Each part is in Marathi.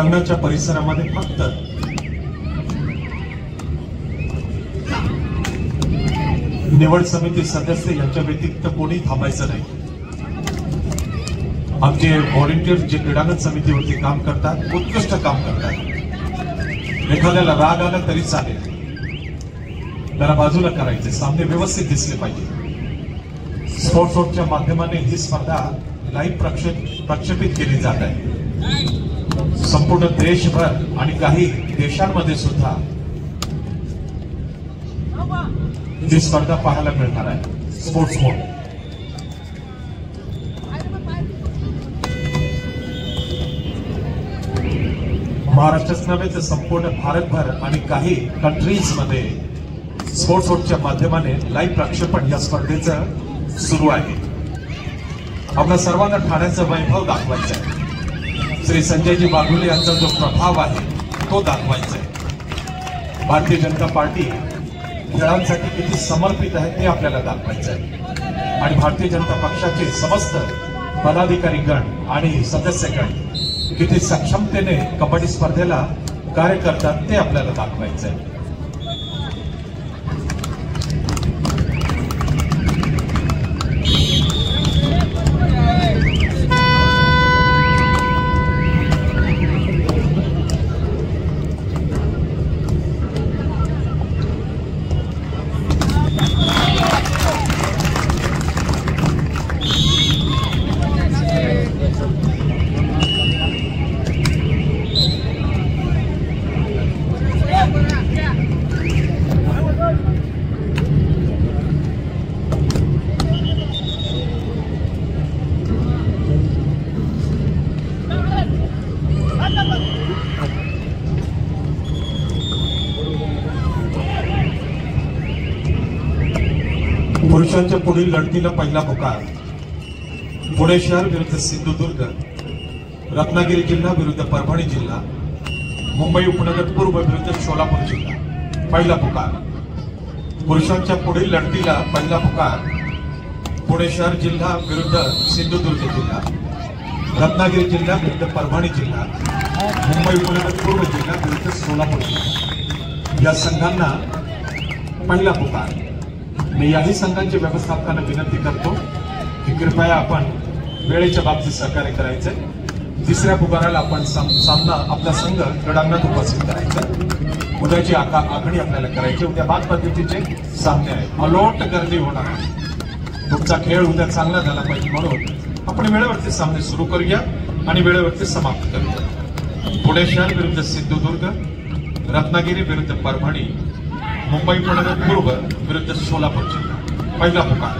क्रीडांगणाच्या परिसरामध्ये फक्त निवड समिती सदस्य यांच्या व्यतिरिक्त कोणी थांबायचं नाही। आमचे व्हॉलंटियर जे क्रीडांगण समितीवरती काम करतात उत्कृष्ट काम करतात। एखाद्याला राग आला तरी चालेल, त्याला बाजूला करायचे, सामने व्यवस्थित दिसले पाहिजे। स्पोर्ट्स वोटच्या माध्यमाने ही स्पर्धा लाईव्ह प्रक्षेपित केली जात आहे। संपूर्ण देशभर आणि काही देशांमध्ये सुद्धा ही स्पर्धा पाहायला मिळणार आहे। स्पोर्ट्स वोट महाराष्ट्रात नव्हे तर संपूर्ण भारतभर आणि काही कंट्रीज मध्ये स्पोर्ट्स वोटच्या माध्यमाने लाईव्ह प्रक्षेपण या स्पर्धेचं सुरू आहे। आपल्या सर्वांना ठाण्याचं वैभव दाखवायचं आहे। श्री संजयजी वाघुले यांचा जो प्रभाव आहे तो दाखवायचा आहे। भारतीय जनता पार्टी खेळांसाठी किती समर्पित आहे ते आपल्याला दाखवायचं आहे। आणि भारतीय जनता पक्षाचे समस्त पदाधिकारी गण आणि सदस्यगण किती सक्षमतेने कबड्डी स्पर्धेला कार्य करतात ते आपल्याला दाखवायचं आहे। पुरुषांच्या पुढील लढतीला पहिला पुकार पुणे शहर विरुद्ध सिंधुदुर्ग, रत्नागिरी जिल्हा विरुद्ध परभणी जिल्हा, मुंबई उपनगर पूर्व विरुद्ध सोलापूर जिल्हा। पहिला पुकार पुरुषांच्या पुढील लढतीला पहिला पुकार पुणे शहर जिल्हा विरुद्ध सिंधुदुर्ग जिल्हा, रत्नागिरी जिल्हा विरुद्ध परभणी जिल्हा, मुंबई उपनगर पूर्व जिल्हा विरुद्ध सोलापूर जिल्हा या संघांना पहिला पुकार। मी याही संघांच्या व्यवस्थापकांना विनंती करतो की कृपया आपण वेळेच्या बाबतीत सहकार्य करायचे। तिसऱ्या पुकाराला आपण सामना आपला संघ क्रीडांगणात उपस्थित करायचा। उद्याची आखणी आपल्याला करायची। उद्या बाद पद्धतीचे सामने आहेत, अलोट गर्दी होणार आहे। तुमचा खेळ उद्या चांगला झाला पाहिजे म्हणून आपण वेळेवरती सामने सुरू करूया आणि वेळेवरती समाप्त करूया। पुणे शहर विरुद्ध सिंधुदुर्ग, रत्नागिरी विरुद्ध परभणी, मुंबई उपनगर पूर्व विरुद्ध सोलापूर जिल्हा। पहिला पुकार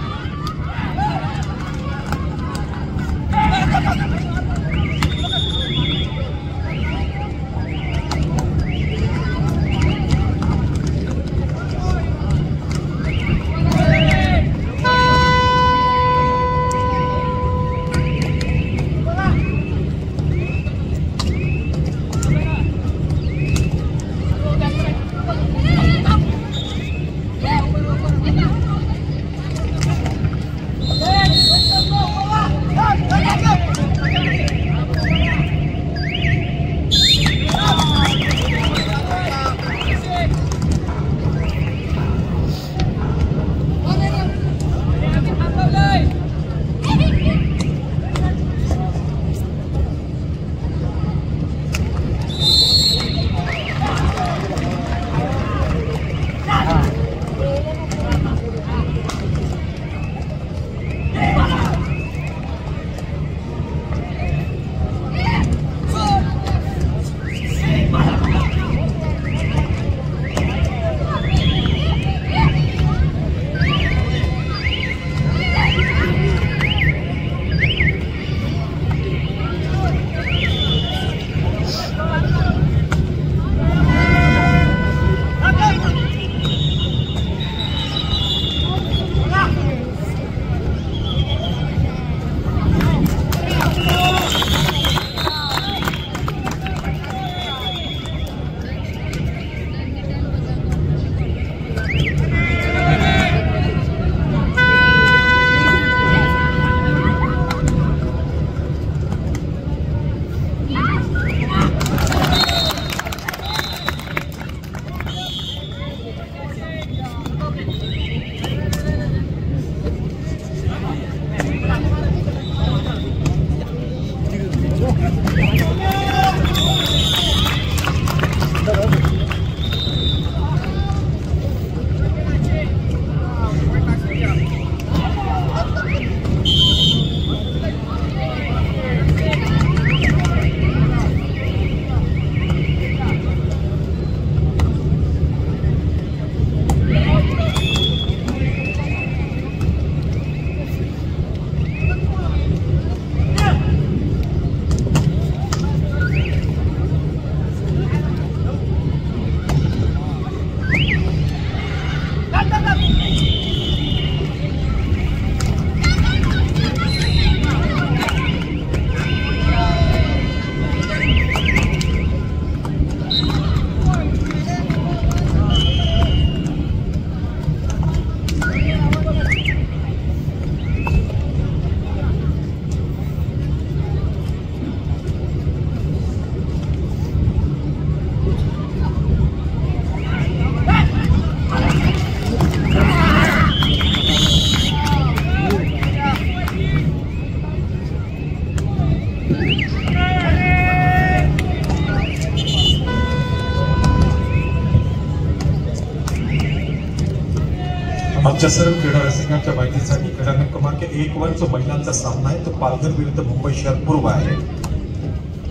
आमच्या सर्व क्रीडा रसिकांच्या माहितीसाठी क्रीडांगण क्रमांक 1 वर जो महिलांचा सामना आहे तो पालघर विरुद्ध मुंबई शहर पूर्व आहे।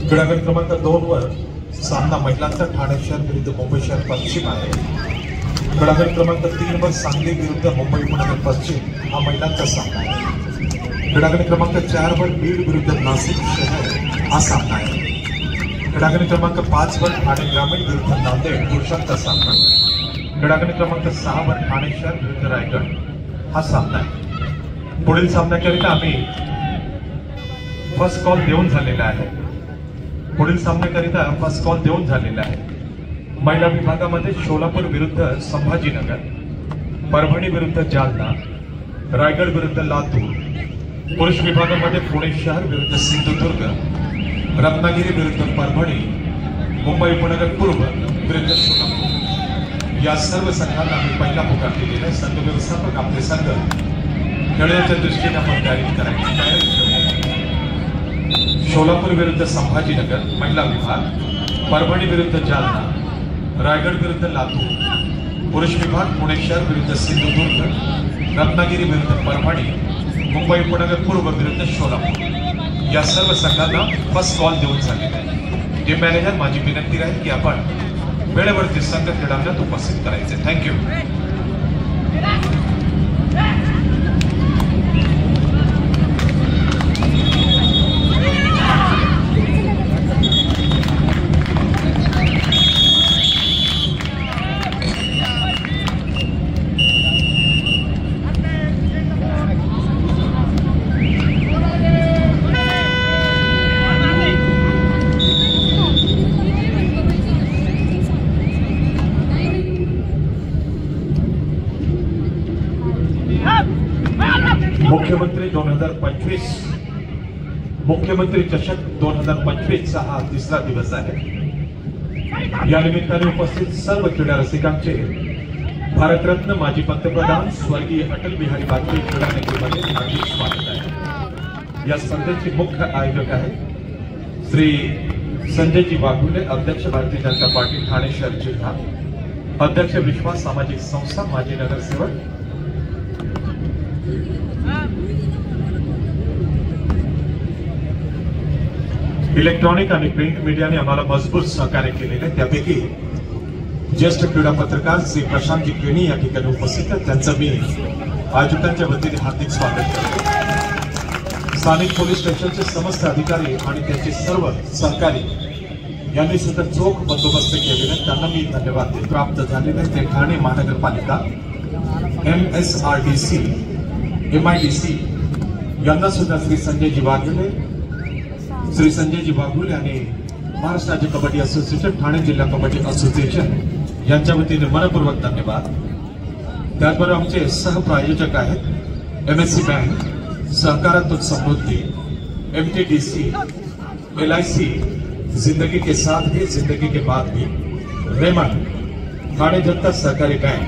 क्रीडांगण क्रमांक 2 वर सामना महिलांचा ठाणे शहर विरुद्ध मुंबई शहर पश्चिम आहे। क्रीडांगण क्रमांक 3 वर सांगली विरुद्ध मुंबई उपनगर पश्चिम हा महिलांचा सामना आहे। क्रीडांगण क्रमांक 4 वर बीड विरुद्ध नाशिक शहर हा सामना आहे। क्रीडांगण क्रमांक 5 वर ठाणे ग्रामीण विरुद्ध नांदेड पुरुषांचा सामना। क्रीडांगण क्रमांक 6 वर ठाणे शहर विरुद्ध रायगड हा सामना आहे। पुढील सामन्याकरिता आम्ही फर्स्ट कॉल देऊन झालेला आहे। पुढील सामन्याकरिता फर्स्ट कॉल देऊन झालेला आहे। महिला विभागामध्ये सोलापूर विरुद्ध संभाजीनगर, परभणी विरुद्ध जालना, रायगड विरुद्ध लातूर। पुरुष विभागामध्ये पुणे शहर विरुद्ध सिंधुदुर्ग, रत्नागिरी विरुद्ध परभणी, मुंबई उपनगर पूर्व विरुद्ध सोलापूर या सर्व संघांना आम्ही पहिला पुकार दिलेला आहे। संघ व्यवस्थापक आपले संघ खेळण्याच्या दृष्टीने आपण तयारी करायची। सोलापूर विरुद्ध संभाजीनगर महिला विभाग, परभणी विरुद्ध जालना, रायगड विरुद्ध लातूर। पुरुष विभाग पुणे शहर विरुद्ध सिंधुदुर्ग, रत्नागिरी विरुद्ध परभणी, मुंबई उपनगर पूर्व विरुद्ध सोलापूर या सर्व संघांना फर्स्ट कॉल देऊन झालेला आहे। टीम मॅनेजर माझी विनंती राहील की आपण वेळेवरती संघ क्रीडांगणात उपस्थित करायचे। थँक्यू। मुख्यमंत्री 2025 मुख्यमंत्री चषक 2025 हा तिसरा दिवस आहे। या निमित्ताने उपस्थित सर्व क्रीडा रसिकांचे भारतरत्न माजी पंतप्रधान स्वर्गीय अटल बिहारी वाजपेयी क्रीडा नगरीमध्ये हार्दिक स्वागत आहे। या स्पर्धेचे मुख्य आयोजक आहेत श्री संजयजी वाघुले, अध्यक्ष भारतीय जनता पार्टी ठाणे शहर जिल्हा, अध्यक्ष विश्वास सामाजिक संस्था, माजी नगरसेवक। इलेक्ट्रॉनिक आणि प्रिंट मीडियाने आम्हाला मजबूत सहकार्य केलेले आहे। त्यापैकी ज्येष्ठ क्रीडा पत्रकार श्री प्रशांतजी केणी या ठिकाणी उपस्थित आहेत, त्यांचं मी आयोजकांच्या वतीने हार्दिक स्वागत करतो। स्थानिक पोलीस स्टेशनचे समस्त अधिकारी आणि त्यांचे सर्व सहकारी यांनी सुद्धा चोख बंदोबस्त केलेला आहे, त्यांना मी धन्यवाद देतो। प्राप्त झालेले ते ठाणे महानगरपालिका, MSRDC, MIDC यांना सुद्धा श्री संजयजी वाघुले आणि महाराष्ट्र राज्य कबड्डी असोसिएशन, ठाणे जिल्हा कबड्डी असोसिएशन यांच्या वतीने मनपूर्वक धन्यवाद। त्याचबरोबर आमचे सहप्रायोजक आहेत MSC बँक, सहकारात्मक समृद्धी, MTDC, LIC, जिंदगी के साथ भी जिंदगी के बाद भी, रेमन, ठाणे जनता सहकारी बैंक,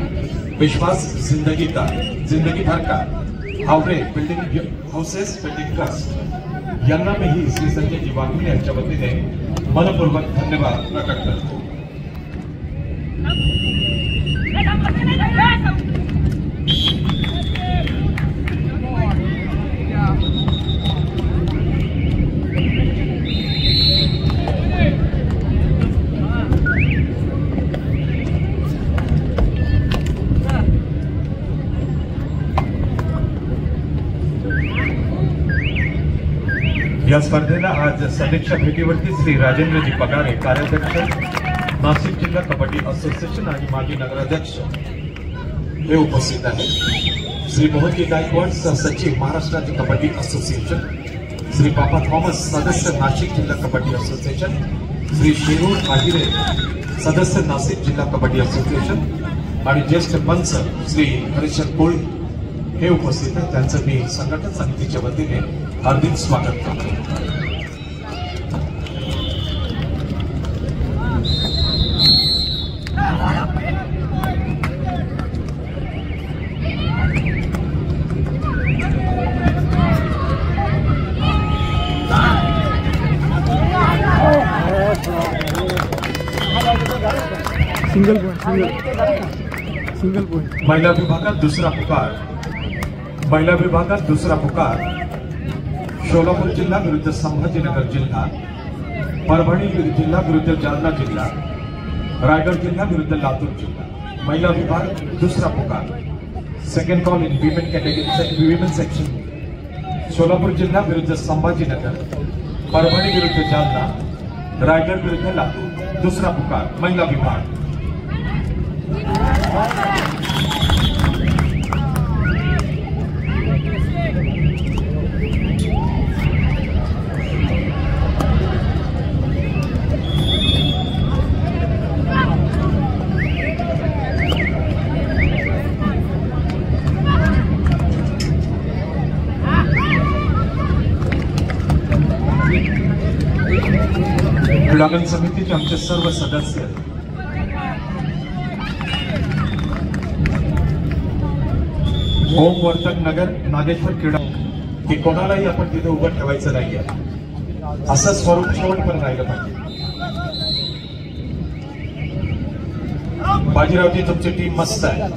विश्वास जिंदगी भर का, Haware building houses building trust यांना मी श्री संजयजी वाघुले यांच्या वतीने मनपूर्वक धन्यवाद प्रकट करतो। या स्पर्धेला आज समीक्षा भेटीवरती श्री राजेंद्रजी पगारे, कार्याध्यक्ष नाशिक जिल्हा कबड्डी असोसिएशन आणि माजी नगराध्यक्ष हे उपस्थित आहेत। श्री मोहनजी गायकवाड, सहसचिव महाराष्ट्र राज्य कबड्डी असोसिएशन, श्री पापा थॉमस, सदस्य नाशिक जिल्हा कबड्डी असोसिएशन, श्री शेरूर आहिरे, सदस्य नाशिक जिल्हा कबड्डी असोसिएशन आणि ज्येष्ठ पंच श्री हरिश्चंद्र कोळी हे उपस्थित आहेत, त्यांचं मी संघटन समितीच्या वतीने हार्दिक स्वागत करतो। Single single point. महिला विभागात दुसरा पुकार, महिला विभागात दुसरा पुकार सोलापूर जिल्हा विरुद्ध संभाजीनगर जिल्हा, परभणी जिल्हा विरुद्ध जालना जिल्हा, रायगड जिल्हा विरुद्ध लातूर जिल्हा। महिला विभाग दुसरा पुकार, second call in women category women section, Solapur जिल्हा विरुद्ध संभाजीनगर, परभणी विरुद्ध जालना, रायगड विरुद्ध लातूर। दुसरा पुकार महिला विभाग। क्रीडांगण समितीचे आमचे सर्व सदस्य, ओम वर्तक नगर नागेश्वर क्रीडा की कोणालाही आपण तिथे उभं ठेवायचं नाहीये, असं स्वरूप शेवटपर्यंत राहिलं पाहिजे। बाजीरावजी तुमची टीम मस्त आहे,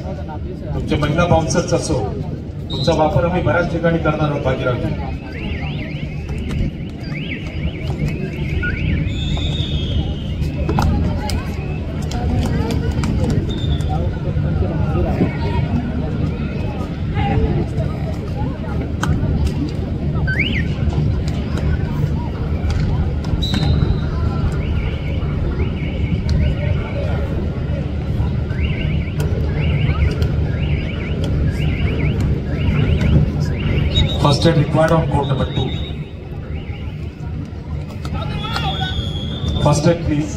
तुमचे महिला बाउन्सर्स असो, तुमचा वापर आम्ही बऱ्याच ठिकाणी करणार आहोत बाजीरावजी। First aid required on court number 2. First aid, please.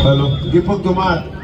Hello, Dipuk Kumar.